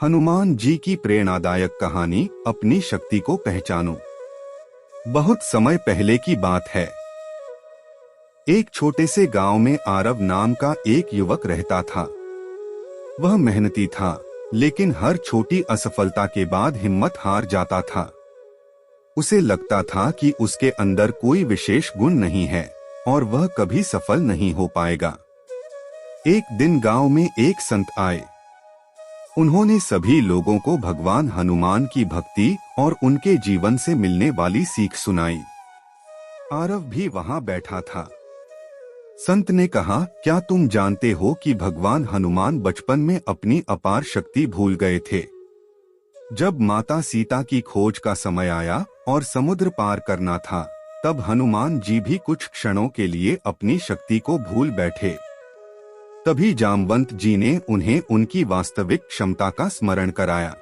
हनुमान जी की प्रेरणादायक कहानी अपनी शक्ति को पहचानो। बहुत समय पहले की बात है। एक छोटे से गांव में आरव नाम का एक युवक रहता था। वह मेहनती था, लेकिन हर छोटी असफलता के बाद हिम्मत हार जाता था। उसे लगता था कि उसके अंदर कोई विशेष गुण नहीं है और वह कभी सफल नहीं हो पाएगा। एक दिन गांव में एक संत आए। उन्होंने सभी लोगों को भगवान हनुमान की भक्ति और उनके जीवन से मिलने वाली सीख सुनाई। आरव भी वहां बैठा था। संत ने कहा, क्या तुम जानते हो कि भगवान हनुमान बचपन में अपनी अपार शक्ति भूल गए थे? जब माता सीता की खोज का समय आया और समुद्र पार करना था, तब हनुमान जी भी कुछ क्षणों के लिए अपनी शक्ति को भूल बैठे। तभी जामवंत जी ने उन्हें उनकी वास्तविक क्षमता का स्मरण कराया।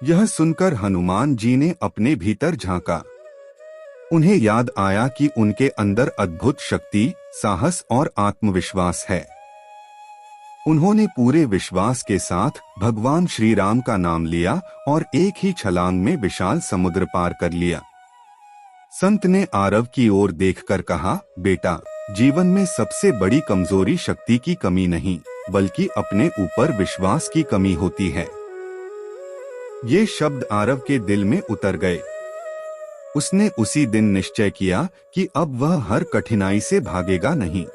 यह सुनकर हनुमान जी ने अपने भीतर झांका। उन्हें याद आया कि उनके अंदर अद्भुत शक्ति, साहस और आत्मविश्वास है। उन्होंने पूरे विश्वास के साथ भगवान श्री राम का नाम लिया और एक ही छलांग में विशाल समुद्र पार कर लिया। संत ने आरव की ओर देखकर कहा, बेटा, जीवन में सबसे बड़ी कमजोरी शक्ति की कमी नहीं, बल्कि अपने ऊपर विश्वास की कमी होती है। ये शब्द आरव के दिल में उतर गए। उसने उसी दिन निश्चय किया कि अब वह हर कठिनाई से भागेगा नहीं।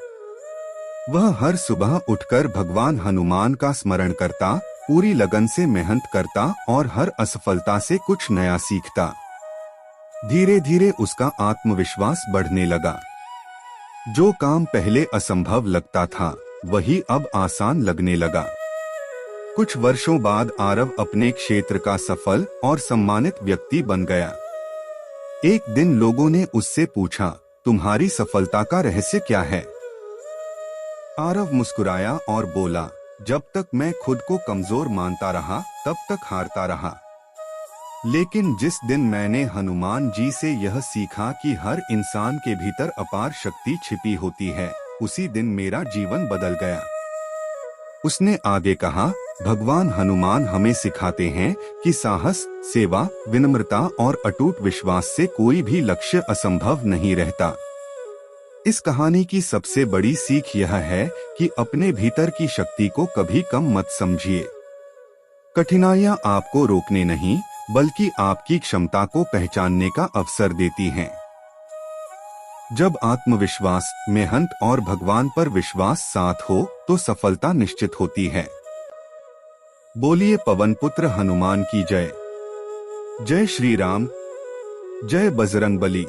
वह हर सुबह उठकर भगवान हनुमान का स्मरण करता, पूरी लगन से मेहनत करता और हर असफलता से कुछ नया सीखता। धीरे धीरे उसका आत्मविश्वास बढ़ने लगा। जो काम पहले असंभव लगता था, वही अब आसान लगने लगा। कुछ वर्षों बाद आरव अपने क्षेत्र का सफल और सम्मानित व्यक्ति बन गया। एक दिन लोगों ने उससे पूछा, तुम्हारी सफलता का रहस्य क्या है? आरव मुस्कुराया और बोला, जब तक मैं खुद को कमजोर मानता रहा, तब तक हारता रहा। लेकिन जिस दिन मैंने हनुमान जी से यह सीखा कि हर इंसान के भीतर अपार शक्ति छिपी होती है, उसी दिन मेरा जीवन बदल गया। उसने आगे कहा, भगवान हनुमान हमें सिखाते हैं कि साहस, सेवा, विनम्रता और अटूट विश्वास से कोई भी लक्ष्य असंभव नहीं रहता। इस कहानी की सबसे बड़ी सीख यह है कि अपने भीतर की शक्ति को कभी कम मत समझिए। कठिनाइयां आपको रोकने नहीं, बल्कि आपकी क्षमता को पहचानने का अवसर देती हैं। जब आत्मविश्वास, मेहनत और भगवान पर विश्वास साथ हो, तो सफलता निश्चित होती है। बोलिए पवन पुत्र हनुमान की जय। जय श्री राम, जय बजरंगबली।